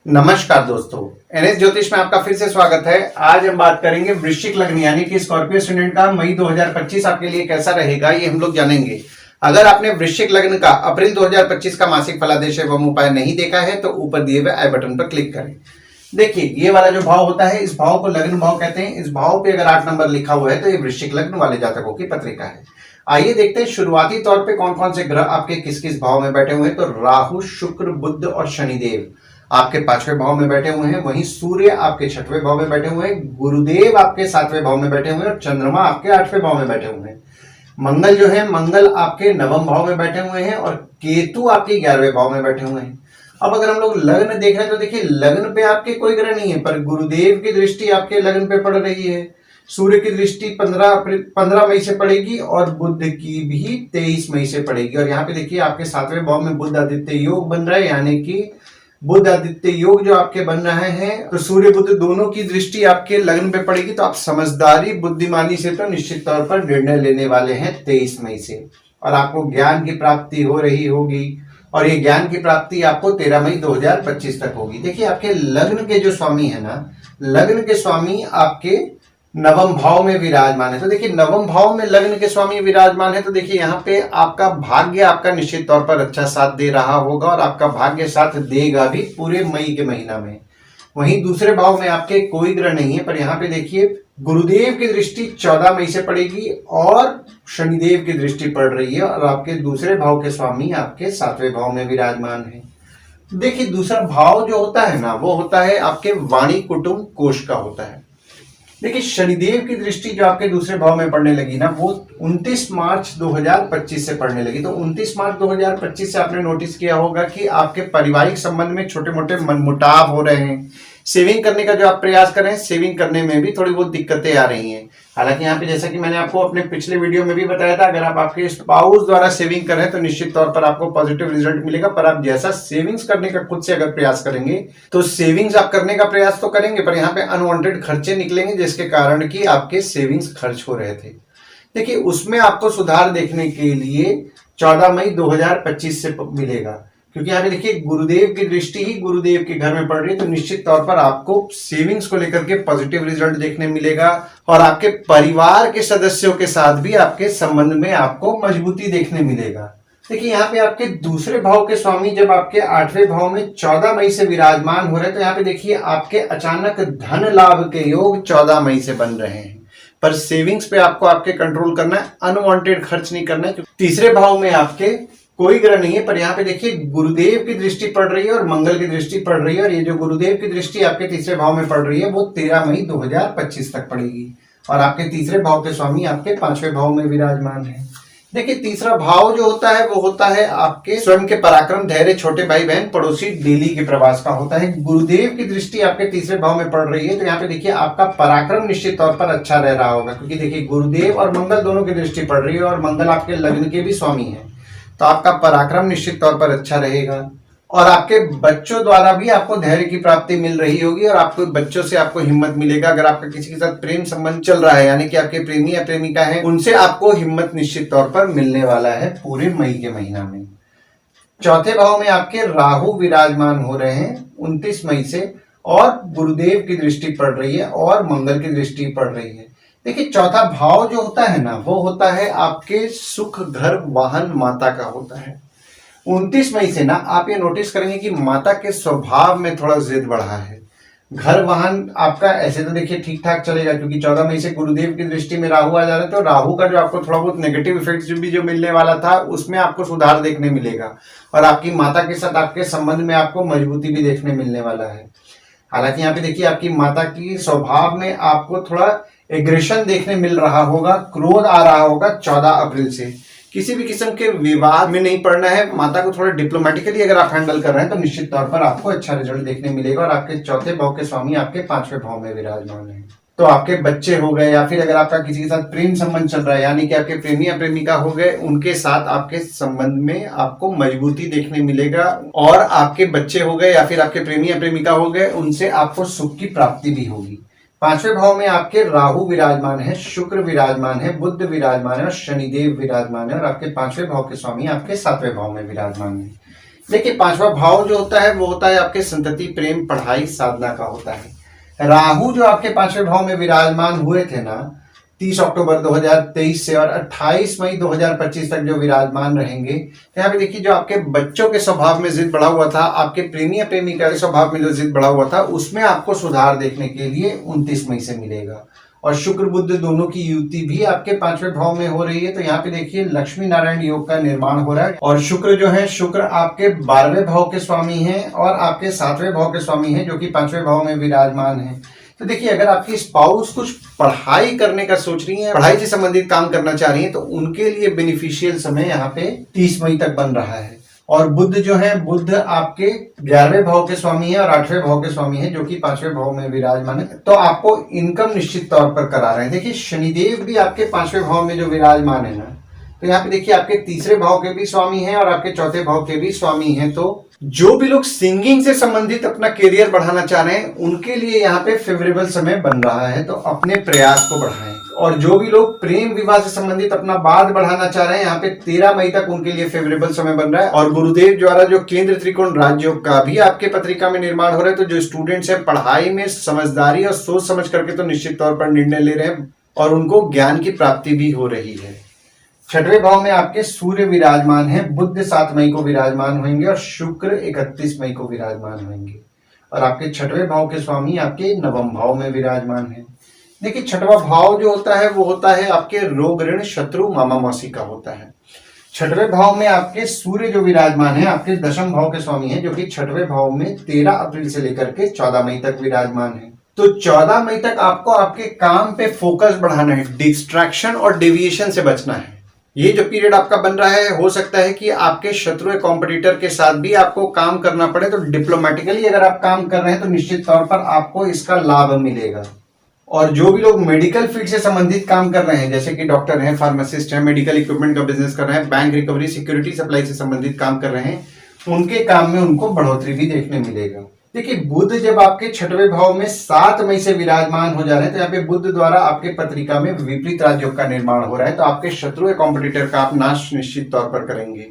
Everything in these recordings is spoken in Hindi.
नमस्कार दोस्तों, एनएस ज्योतिष में आपका फिर से स्वागत है। आज हम बात करेंगे वृश्चिक लग्न यानी कि स्कॉर्पियो स्टूडेंट का मई 2025 आपके लिए कैसा रहेगा, ये हम लोग जानेंगे। अगर आपने वृश्चिक लग्न का अप्रैल 2025 का मासिक फलादेश एवं उपाय नहीं देखा है तो ऊपर दिए हुए आई बटन पर क्लिक करें। देखिए, ये वाला जो भाव होता है इस भाव को लग्न भाव कहते हैं। इस भाव पे अगर 8 नंबर लिखा हुआ है तो ये वृश्चिक लग्न वाले जातकों की पत्रिका है। आइए देखते हैं शुरुआती तौर पे कौन कौन से ग्रह आपके किस किस भाव में बैठे हुए हैं। तो राहु, शुक्र, बुध और शनिदेव आपके 5वें भाव में बैठे हुए हैं। वहीं सूर्य आपके 6वें भाव में बैठे हुए हैं। गुरुदेव आपके 7वें भाव में बैठे हुए हैं और चंद्रमा आपके 8वें भाव में बैठे हुए हैं। मंगल जो है, मंगल आपके 9वें भाव में बैठे हुए हैं और केतु आपके 11वें भाव में बैठे हुए हैं। अब अगर हम लोग लग्न देख रहे हैं तो देखिए, लग्न पे आपके कोई ग्रह नहीं है, पर गुरुदेव की दृष्टि आपके लग्न पे पड़ रही है। सूर्य की दृष्टि 15 मई से पड़ेगी और बुध की भी 23 मई से पड़ेगी। और यहाँ पे देखिए, आपके 7वें भाव में बुध आदित्य योग बन रहा है, यानी कि बुध आदित्य योग जो आपके बन रहे हैं, तो सूर्य बुध दोनों की दृष्टि आपके लग्न पे पड़ेगी। तो आप समझदारी बुद्धिमानी से तो निश्चित तौर पर निर्णय लेने वाले हैं 23 मई से, और आपको ज्ञान की प्राप्ति हो रही होगी। और ये ज्ञान की प्राप्ति आपको 13 मई 2025 तक होगी। देखिए, आपके लग्न के जो स्वामी है ना, लग्न के स्वामी आपके 9वें भाव में विराजमान है। तो देखिए, 9वें भाव में लग्न के स्वामी विराजमान है, तो देखिए यहाँ पे आपका भाग्य आपका निश्चित तौर पर अच्छा साथ दे रहा होगा और आपका भाग्य साथ देगा भी पूरे मई के महीना में। वहीं दूसरे भाव में आपके कोई ग्रह नहीं है, पर यहाँ पे देखिए, गुरुदेव की दृष्टि 14 मई से पड़ेगी और शनिदेव की दृष्टि पड़ रही है और आपके दूसरे भाव के स्वामी आपके 7वें भाव में विराजमान है। देखिए, दूसरा भाव जो होता है ना, वो होता है आपके वाणी कुटुंब कोष का होता है। देखिए, शनिदेव की दृष्टि जो आपके दूसरे भाव में पड़ने लगी ना, वो 29 मार्च 2025 से पड़ने लगी। तो 29 मार्च 2025 से आपने नोटिस किया होगा कि आपके पारिवारिक संबंध में छोटे मोटे मनमुटाव हो रहे हैं। सेविंग करने का जो आप प्रयास कर रहे हैं, सेविंग करने में भी थोड़ी बहुत दिक्कतें आ रही हैं। हालांकि यहाँ पे जैसा कि मैंने आपको अपने पिछले वीडियो में भी बताया था, अगर आप आपके स्पाउस द्वारा सेविंग कर रहे हैं तो निश्चित तौर पर आपको पॉजिटिव रिजल्ट मिलेगा। पर आप जैसा सेविंग्स करने का खुद से अगर प्रयास करेंगे तो सेविंग्स आप करने का प्रयास तो करेंगे, पर यहाँ पे अनवांटेड खर्चे निकलेंगे, जिसके कारण कि आपके सेविंग्स खर्च हो रहे थे। देखिए, उसमें आपको सुधार देखने के लिए 14 मई 2025 से मिलेगा, क्योंकि यहाँ पे देखिए, गुरुदेव की दृष्टि ही गुरुदेव के घर में पड़ रही है। तो निश्चित तौर पर आपको सेविंग्स को लेकर के पॉजिटिव रिजल्ट देखने मिलेगा और आपके परिवार के सदस्यों के साथ भी आपके संबंध में आपको मजबूती देखने मिलेगा। देखिए, यहाँ पे आपके दूसरे भाव के स्वामी जब आपके 8वें भाव में 14 मई से विराजमान हो रहे हैं, तो यहाँ पे देखिए, आपके अचानक धन लाभ के योग 14 मई से बन रहे हैं। पर सेविंग्स पे आपको आपके कंट्रोल करना है, अनवांटेड खर्च नहीं करना है। तीसरे भाव में आपके कोई ग्रह नहीं है, पर यहाँ पे देखिए, गुरुदेव की दृष्टि पड़ रही है और मंगल की दृष्टि पड़ रही है। और ये जो गुरुदेव की दृष्टि आपके तीसरे भाव में पड़ रही है, वो 13 मई 2025 तक पड़ेगी। और आपके तीसरे भाव के स्वामी आपके 5वें भाव में विराजमान है। देखिए, तीसरा भाव जो होता है वो होता है आपके स्वयं के पराक्रम, धैर्य, छोटे भाई बहन, पड़ोसी, डेली के प्रवास का होता है। गुरुदेव की दृष्टि आपके तीसरे भाव में पड़ रही है, तो यहाँ पे देखिए, आपका पराक्रम निश्चित तौर पर अच्छा रह रहा होगा, क्योंकि देखिए, गुरुदेव और मंगल दोनों की दृष्टि पड़ रही है और मंगल आपके लग्न के भी स्वामी है। तो आपका पराक्रम निश्चित तौर पर अच्छा रहेगा और आपके बच्चों द्वारा भी आपको धैर्य की प्राप्ति मिल रही होगी और आपको बच्चों से आपको हिम्मत मिलेगा। अगर आपका किसी के साथ प्रेम संबंध चल रहा है, यानी कि आपके प्रेमी या प्रेमिका है, उनसे आपको हिम्मत निश्चित तौर पर मिलने वाला है पूरे मई के महीना में। चौथे भाव में आपके राहु विराजमान हो रहे हैं 29 मई से और गुरुदेव की दृष्टि पड़ रही है और मंगल की दृष्टि पड़ रही है। देखिए, चौथा भाव जो होता है ना, वो होता है आपके सुख, घर, वाहन, माता का होता है। 29 मई से ना आप ये नोटिस करेंगे कि माता के स्वभाव में थोड़ा जिद बढ़ा है। घर, वाहन आपका ऐसे तो देखिए ठीक ठाक चलेगा, क्योंकि 14 मई से गुरुदेव की दृष्टि में राहु आ जा रहा है। तो राहु का जो आपको थोड़ा बहुत नेगेटिव इफेक्ट जो मिलने वाला था, उसमें आपको सुधार देखने मिलेगा और आपकी माता के साथ आपके संबंध में आपको मजबूती भी देखने मिलने वाला है। हालांकि यहाँ पे देखिए, आपकी माता की स्वभाव में आपको थोड़ा एग्रेशन देखने मिल रहा होगा, क्रोध आ रहा होगा 14 अप्रैल से। किसी भी किस्म के विवाद में नहीं पड़ना है। माता को थोड़ा डिप्लोमेटिकली अगर आप हैंडल कर रहे हैं तो निश्चित तौर पर आपको अच्छा रिजल्ट देखने मिलेगा। और आपके चौथे भाव के स्वामी आपके 5वें भाव में विराजमान है। तो आपके बच्चे हो गए या फिर अगर आपका किसी के साथ प्रेम संबंध चल रहा है, यानी कि आपके प्रेमी या प्रेमिका हो गए, उनके साथ आपके संबंध में आपको मजबूती देखने मिलेगा। और आपके बच्चे हो गए या फिर आपके प्रेमी या प्रेमिका हो गए, उनसे आपको सुख की प्राप्ति भी होगी। 5वें भाव में आपके राहु विराजमान है, शुक्र विराजमान है, बुध विराजमान है और शनिदेव विराजमान है। और आपके 5वें भाव के स्वामी आपके 7वें भाव में विराजमान है। देखिए पांचवा भाव जो होता है वो होता है आपके संतति, प्रेम, पढ़ाई, साधना का होता है। राहु जो आपके पांचवें भाव में विराजमान हुए थे ना 30 अक्टूबर 2023 से और 28 मई 2025 तक जो विराजमान रहेंगे, यहाँ पे देखिए जो आपके बच्चों के स्वभाव में जिद बढ़ा हुआ था, आपके प्रेमी या प्रेमिका के स्वभाव में जो जिद बढ़ा हुआ था, उसमें आपको सुधार देखने के लिए 29 मई से मिलेगा। और शुक्र बुध दोनों की युति भी आपके पांचवें भाव में हो रही है, तो यहाँ पे देखिए लक्ष्मी नारायण योग का निर्माण हो रहा है। और शुक्र जो है, शुक्र आपके 12वें भाव के स्वामी हैं और आपके 7वें भाव के स्वामी हैं, जो कि पांचवें भाव में विराजमान है। तो देखिए अगर आपकी स्पाउस कुछ पढ़ाई करने का सोच रही है, पढ़ाई से संबंधित काम करना चाह रही है, तो उनके लिए बेनिफिशियल समय यहाँ पे 30 मई तक बन रहा है। और बुध जो है, बुध आपके 11वें भाव के स्वामी है और 8वें भाव के स्वामी है, जो कि 5वें भाव में विराजमान है, तो आपको इनकम निश्चित तौर पर करा रहे हैं। देखिए शनिदेव भी आपके 5वें भाव में जो विराजमान है ना, तो यहाँ पे देखिए आपके 3रे भाव के भी स्वामी हैं और आपके 4थे भाव के भी स्वामी हैं। तो जो भी लोग सिंगिंग से संबंधित अपना करियर बढ़ाना चाह रहे हैं, उनके लिए यहाँ पे फेवरेबल समय बन रहा है, तो अपने प्रयास को बढ़ाएं। और जो भी लोग प्रेम विवाह से संबंधित अपना बात बढ़ाना चाह रहे हैं, यहाँ पे 13 मई तक उनके लिए फेवरेबल समय बन रहा है। और गुरुदेव द्वारा जो केंद्र त्रिकोण राजयोग का भी आपके पत्रिका में निर्माण हो रहा है, तो जो स्टूडेंट्स हैं पढ़ाई में समझदारी और सोच समझ करके तो निश्चित तौर पर निर्णय ले रहे हैं और उनको ज्ञान की प्राप्ति भी हो रही है। 6वें भाव में आपके सूर्य विराजमान है, बुध 7 मई को विराजमान होंगे और शुक्र 31 मई को विराजमान होंगे। और आपके 6वें भाव के स्वामी आपके 9वें भाव में विराजमान है। देखिए 6वां भाव जो होता है वो होता है आपके रोग, ऋण, शत्रु, मामा मौसी का होता है। 6वें भाव में आपके सूर्य जो विराजमान है आपके 10वें भाव के स्वामी है, जो कि 6वें भाव में 13 अप्रैल से लेकर के 14 मई तक विराजमान है। तो 14 मई तक आपको आपके काम पे फोकस बढ़ाना है, डिस्ट्रैक्शन और डेविएशन से बचना है। ये जो पीरियड आपका बन रहा है, हो सकता है कि आपके शत्रु या कॉम्पिटिटर के साथ भी आपको काम करना पड़े, तो डिप्लोमेटिकली अगर आप काम कर रहे हैं तो निश्चित तौर पर आपको इसका लाभ मिलेगा। और जो भी लोग मेडिकल फील्ड से संबंधित काम कर रहे हैं, जैसे कि डॉक्टर हैं, फार्मासिस्ट हैं, मेडिकल इक्विपमेंट का बिजनेस कर रहे हैं, बैंक रिकवरी, सिक्योरिटी सप्लाई से संबंधित काम कर रहे हैं, उनके काम में उनको बढ़ोतरी भी देखने मिलेगा। देखिए बुध जब आपके 6वें भाव में 7 मई से विराजमान हो जा रहे हैं, तो यहाँ पे बुध द्वारा आपके पत्रिका में विपरीत राजयोग का निर्माण हो रहा है, तो आपके शत्रु या कॉम्पिटिटर का आप नाश निश्चित तौर पर करेंगे।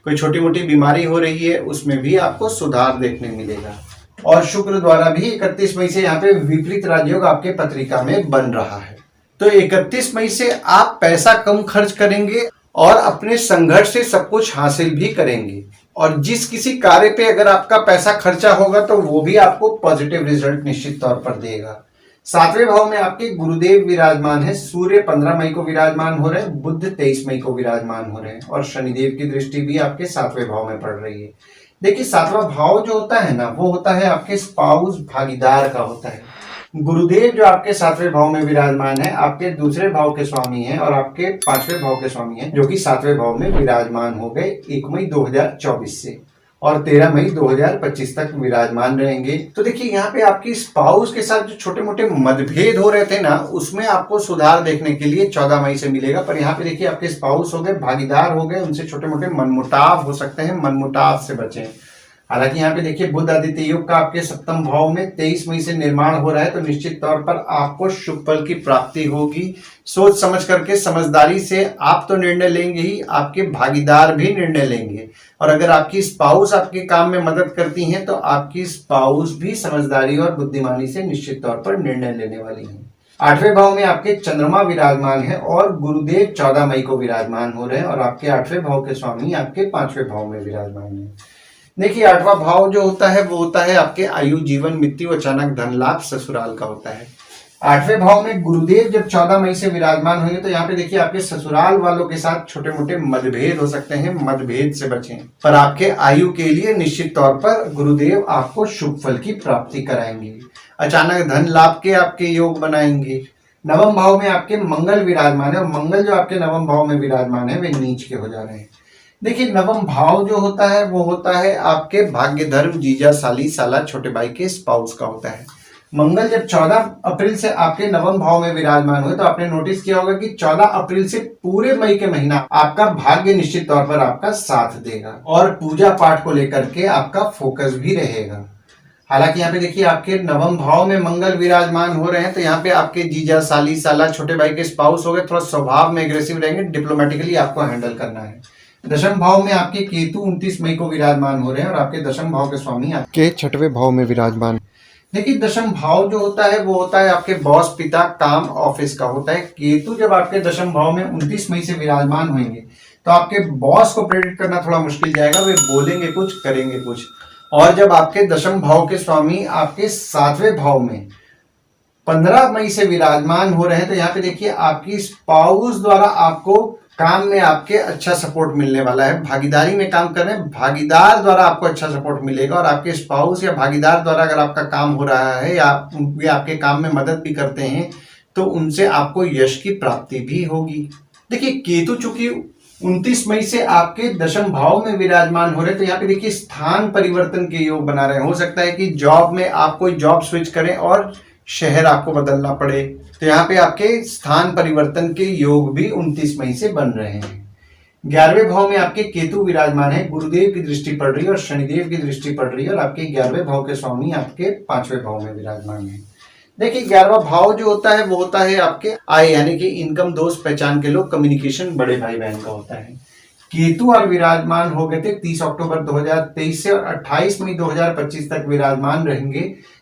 कोई छोटी मोटी बीमारी हो रही है उसमें भी आपको सुधार देखने मिलेगा। और शुक्र द्वारा भी 31 मई से यहाँ पे विपरीत राजयोग आपके पत्रिका में बन रहा है। तो 31 मई से आप पैसा कम खर्च करेंगे और अपने संघर्ष से सब कुछ हासिल भी करेंगे। और जिस किसी कार्य पे अगर आपका पैसा खर्चा होगा तो वो भी आपको पॉजिटिव रिजल्ट निश्चित तौर पर देगा। 7वें भाव में आपके गुरुदेव विराजमान है, सूर्य 15 मई को विराजमान हो रहे हैं, बुध 23 मई को विराजमान हो रहे हैं और शनिदेव की दृष्टि भी आपके 7वें भाव में पड़ रही है। देखिए 7वां भाव जो होता है ना, वो होता है आपके स्पाउस, भागीदार का होता है। गुरुदेव जो आपके 7वें भाव में विराजमान है, आपके दूसरे भाव के स्वामी हैं और आपके 5वें भाव के स्वामी हैं, जो कि 7वें भाव में विराजमान हो गए 1 मई 2024 से और 13 मई 2025 तक विराजमान रहेंगे। तो देखिए यहाँ पे आपकी स्पाउस के साथ जो छोटे मोटे मतभेद हो रहे थे ना, उसमें आपको सुधार देखने के लिए 14 मई से मिलेगा। पर यहाँ पे देखिए आपके स्पाउस हो गए, भागीदार हो गए, उनसे छोटे मोटे मनमुटाव हो सकते हैं, मनमुटाव से बचें। हालांकि यहाँ पे देखिए बुध आदित्य योग का आपके 7वें भाव में 23 मई से निर्माण हो रहा है, तो निश्चित तौर पर आपको शुभ फल की प्राप्ति होगी। सोच समझ करके, समझदारी से आप तो निर्णय लेंगे ही, आपके भागीदार भी निर्णय लेंगे। और अगर आपकी स्पाउस आपके काम में मदद करती हैं, तो आपकी स्पाउस भी समझदारी और बुद्धिमानी से निश्चित तौर पर निर्णय लेने वाली है। 8वें भाव में आपके चंद्रमा विराजमान है और गुरुदेव 14 मई को विराजमान हो रहे हैं और आपके 8वें भाव के स्वामी आपके 5वें भाव में विराजमान है। देखिए 8वां भाव जो होता है वो होता है आपके आयु, जीवन, मृत्यु, अचानक धन लाभ, ससुराल का होता है। 8वें भाव में गुरुदेव जब 14 मई से विराजमान होंगे, तो यहाँ पे देखिए आपके ससुराल वालों के साथ छोटे मोटे मतभेद हो सकते हैं, मतभेद से बचें। पर आपके आयु के लिए निश्चित तौर पर गुरुदेव आपको शुभ फल की प्राप्ति कराएंगे, अचानक धन लाभ के आपके योग बनाएंगे। 9वें भाव में आपके मंगल विराजमान है और मंगल जो आपके 9वें भाव में विराजमान है वे नीच के हो जा रहे हैं। देखिए 9वां भाव जो होता है वो होता है आपके भाग्य, धर्म, जीजा, साली, साला, छोटे भाई के स्पाउस का होता है। मंगल जब 14 अप्रैल से आपके 9वें भाव में विराजमान हुए, तो आपने नोटिस किया होगा कि 14 अप्रैल से पूरे मई के महीना आपका भाग्य निश्चित तौर पर आपका साथ देगा और पूजा पाठ को लेकर के आपका फोकस भी रहेगा। हालांकि यहाँ पे देखिए आपके 9वें भाव में मंगल विराजमान हो रहे हैं, तो यहाँ पे आपके जीजा, साली, साला, छोटे भाई के स्पाउस हो गए, थोड़ा स्वभाव में एग्रेसिव रहेंगे, डिप्लोमेटिकली आपको हैंडल करना है। दशम भाव में आपके केतु 29 मई को विराजमान हो रहे हैं और आपके दशम भाव के स्वामी आपके छठवें भाव में विराजमान। देखिए दशम भाव जो होता है वो होता है आपके बॉस, पिता, काम, ऑफिस का होता है। केतु जब आपके दशम भाव में 29 मई से विराजमान होंगे तो आपके बॉस को प्रेडिक्ट करना थोड़ा मुश्किल जाएगा, वे बोलेंगे कुछ करेंगे कुछ। और जब आपके दशम भाव के स्वामी आपके 7वें भाव में 15 मई से विराजमान हो रहे हैं तो यहाँ पे देखिए आपकी स्पाउस द्वारा आपको काम में आपके अच्छा सपोर्ट मिलने वाला है। भागीदारी में काम कर रहे हैं, भागीदार द्वारा आपको अच्छा सपोर्ट मिलेगा। और आपके स्पाउस या भागीदार द्वारा अगर आपका काम हो रहा है या वे आपके काम में मदद भी करते हैं तो उनसे आपको यश की प्राप्ति भी होगी। देखिए केतु चूंकि 29 मई से आपके दशम भाव में विराजमान हो रहे हैं तो यहाँ पे देखिए स्थान परिवर्तन के योग बना रहे हैं। हो सकता है कि जॉब में आप कोई जॉब स्विच करें और शहर आपको बदलना पड़े, तो यहाँ पे आपके स्थान परिवर्तन के योग भी 29 मई से बन रहे हैं। 11वें भाव में आपके केतु विराजमान है, गुरुदेव की दृष्टि पड़ रही है और शनिदेव की दृष्टि पड़ रही है और आपके 11वें भाव के स्वामी आपके 5वें भाव में विराजमान है। देखिए 11वां भाव जो होता है वो होता है आपके आय यानी कि इनकम, दोस्त, पहचान के लोग, कम्युनिकेशन, बड़े भाई बहन का होता है। केतु और विराजमान हो गए थे 30 अक्टूबर 2023 से और 28 मई 2025 तक विराजमान रहेंगे।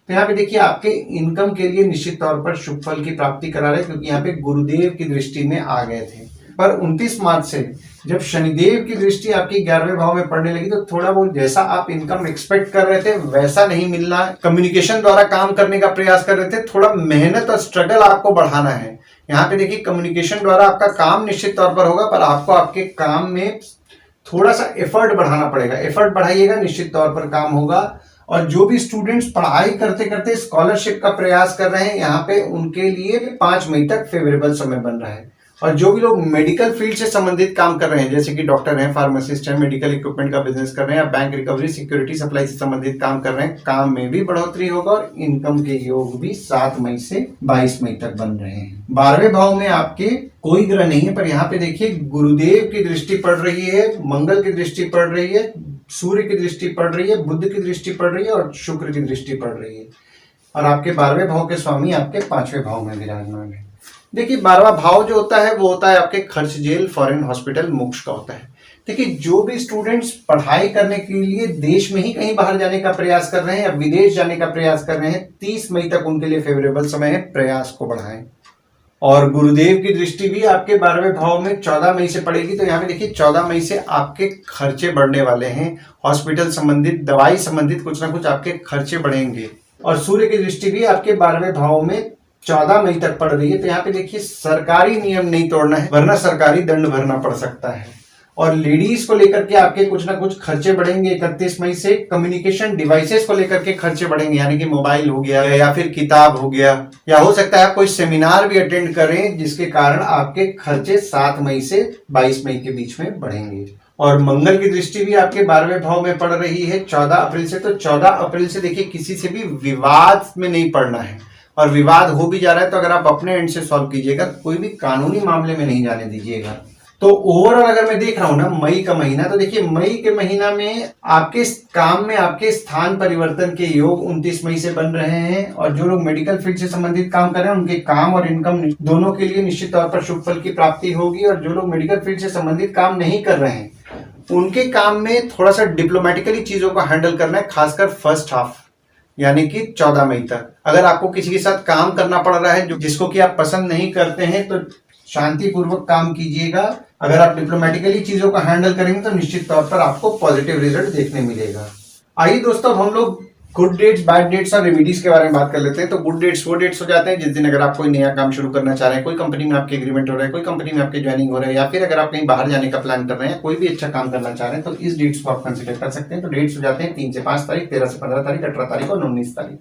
तो यहाँ पे देखिए आपके इनकम के लिए निश्चित तौर पर शुभ फल की प्राप्ति करा रहे क्योंकि यहाँ पे गुरुदेव की दृष्टि में आ गए थे। पर 29 मार्च से जब शनिदेव की दृष्टि आपकी 11वें भाव में पड़ने लगी तो थोड़ा बहुत जैसा आप इनकम एक्सपेक्ट कर रहे थे वैसा नहीं मिलना। कम्युनिकेशन द्वारा काम करने का प्रयास कर रहे थे, थोड़ा मेहनत और स्ट्रगल आपको बढ़ाना है। यहाँ पे देखिए कम्युनिकेशन द्वारा आपका काम निश्चित तौर पर होगा पर आपको आपके काम में थोड़ा सा एफर्ट बढ़ाना पड़ेगा। एफर्ट बढ़ाइएगा, निश्चित तौर पर काम होगा। और जो भी स्टूडेंट्स पढ़ाई करते करते स्कॉलरशिप का प्रयास कर रहे हैं यहाँ पे उनके लिए 5 मई तक फेवरेबल समय बन रहा है। और जो भी लोग मेडिकल फील्ड से संबंधित काम कर रहे हैं जैसे कि डॉक्टर हैं, फार्मासिस्ट हैं, मेडिकल इक्विपमेंट का बिजनेस कर रहे हैं या बैंक रिकवरी, सिक्योरिटी सप्लाई से संबंधित काम कर रहे हैं, काम में भी बढ़ोतरी होगा और इनकम के योग भी 7 मई से 22 मई तक बन रहे हैं। 12वें भाव में आपके कोई ग्रह नहीं है पर यहाँ पे देखिए गुरुदेव की दृष्टि पड़ रही है, मंगल की दृष्टि पड़ रही है, सूर्य की दृष्टि पड़ रही है, बुध की दृष्टि पड़ रही है और शुक्र की दृष्टि पड़ रही है। और आपके 12वें भाव के स्वामी आपके 5वें भाव में विराजमान है। देखिए 12वां भाव जो होता है वो होता है आपके खर्च, जेल, फॉरेन, हॉस्पिटल, मोक्ष का होता है। देखिए जो भी स्टूडेंट्स पढ़ाई करने के लिए देश में ही कहीं बाहर जाने का प्रयास कर रहे हैं या विदेश जाने का प्रयास कर रहे हैं 30 मई तक उनके लिए फेवरेबल समय है, प्रयास को बढ़ाएं। और गुरुदेव की दृष्टि भी आपके 12वें भाव में 14 मई से पड़ेगी तो यहाँ पे देखिए 14 मई से आपके खर्चे बढ़ने वाले हैं। हॉस्पिटल संबंधित, दवाई संबंधित कुछ ना कुछ आपके खर्चे बढ़ेंगे। और सूर्य की दृष्टि भी आपके 12वें भाव में 14 मई तक पड़ रही है तो यहाँ पे देखिए सरकारी नियम नहीं तोड़ना है वरना सरकारी दंड भरना पड़ सकता है। और लेडीज को लेकर के आपके कुछ ना कुछ खर्चे बढ़ेंगे 31 मई से। कम्युनिकेशन डिवाइसेस को लेकर के खर्चे बढ़ेंगे यानी कि मोबाइल हो गया या फिर किताब हो गया या हो सकता है आप कोई सेमिनार भी अटेंड करें जिसके कारण आपके खर्चे 7 मई से 22 मई के बीच में बढ़ेंगे। और मंगल की दृष्टि भी आपके 12वें भाव में पड़ रही है 14 अप्रैल से। तो 14 अप्रैल से देखिए किसी से भी विवाद में नहीं पड़ना है और विवाद हो भी जा रहा है तो अगर आप अपने एंड से सॉल्व कीजिएगा, कोई भी कानूनी मामले में नहीं जाने दीजिएगा। तो ओवरऑल अगर मैं देख रहा हूं ना मई का महीना तो देखिए मई के महीना में आपके काम में आपके स्थान परिवर्तन के योग 29 मई से बन रहे हैं। और जो लोग मेडिकल फील्ड से संबंधित काम कर रहे हैं उनके काम और इनकम दोनों के लिए निश्चित तौर पर शुभ फल की प्राप्ति होगी। और जो लोग मेडिकल फील्ड से संबंधित काम नहीं कर रहे हैं उनके काम में थोड़ा सा डिप्लोमेटिकली चीजों को हैंडल करना है, खासकर फर्स्ट हाफ यानी कि 14 मई तक। अगर आपको किसी के साथ काम करना पड़ रहा है जिसको कि आप पसंद नहीं करते हैं तो शांतिपूर्वक काम कीजिएगा। अगर आप डिप्लोमेटिकली चीजों को हैंडल करेंगे तो निश्चित तौर पर आपको पॉजिटिव रिजल्ट देखने मिलेगा। आइए दोस्तों हम लोग गुड डेट्स, बैड डेट्स और रेमेडीज के बारे में बात कर लेते हैं। तो गुड डेट्स वो डेट्स हो जाते हैं जिस दिन अगर आप कोई नया काम शुरू करना चाह रहे हैं, कोई कंपनी में आपके एग्रीमेंट हो रहा है, कोई कंपनी में आपके ज्वाइनिंग हो रहा है या फिर अगर आप कहीं बाहर जाने का प्लान कर रहे हैं, कोई भी अच्छा काम करना चाह रहे हैं तो इस डेट्स को आप कंसिडर कर सकते हैं। तो डेट्स हो जाते हैं 3 से 5 तारीख, 13 से 15 तारीख, 18 तारीख और 19 तारीख।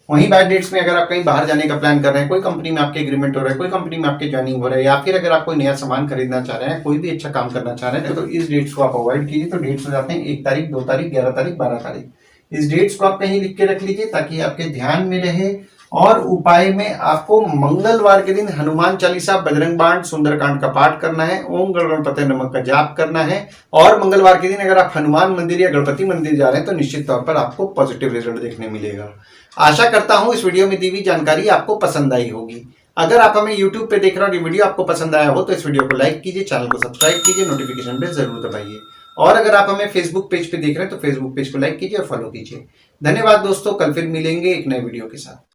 वहीं बैड डेट्स में अगर आप कहीं बाहर जाने का प्लान कर रहे हैं, कोई कंपनी में आपके एग्रीमेंट हो रहा है, कोई कंपनी में आपके ज्वाइनिंग हो रहा है या फिर अगर आप कोई नया सामान खरीदना चाह रहे हैं, कोई भी अच्छा काम करना चाह रहे हैं तो इस डेट्स को आप अवॉइड कीजिए। तो डेट्स हो जाते हैं 1 तारीख, 2 तारीख, 11 तारीख, 12 तारीख। इस डेट्स को आप कहीं लिख के रख लीजिए ताकि आपके ध्यान में रहे। और उपाय में आपको मंगलवार के दिन हनुमान चालीसा, बजरंग बाण, सुंदरकांड का पाठ करना है, ओम गणपते नमः का जाप करना है। और मंगलवार के दिन अगर आप हनुमान मंदिर या गणपति मंदिर जा रहे हैं तो निश्चित तौर पर आपको पॉजिटिव रिजल्ट देखने मिलेगा। आशा करता हूं इस वीडियो में दी हुई जानकारी आपको पसंद आई होगी। अगर आप हमें YouTube पे देख रहे हो और ये वीडियो आपको पसंद आया हो तो इस वीडियो को लाइक कीजिए, चैनल को सब्सक्राइब कीजिए, नोटिफिकेशन बेल जरूर दबाइए। और अगर आप हमें फेसबुक पेज पे देख रहे हैं तो फेसबुक पेज को लाइक कीजिए और फॉलो कीजिए। धन्यवाद दोस्तों, कल फिर मिलेंगे एक नए वीडियो के साथ।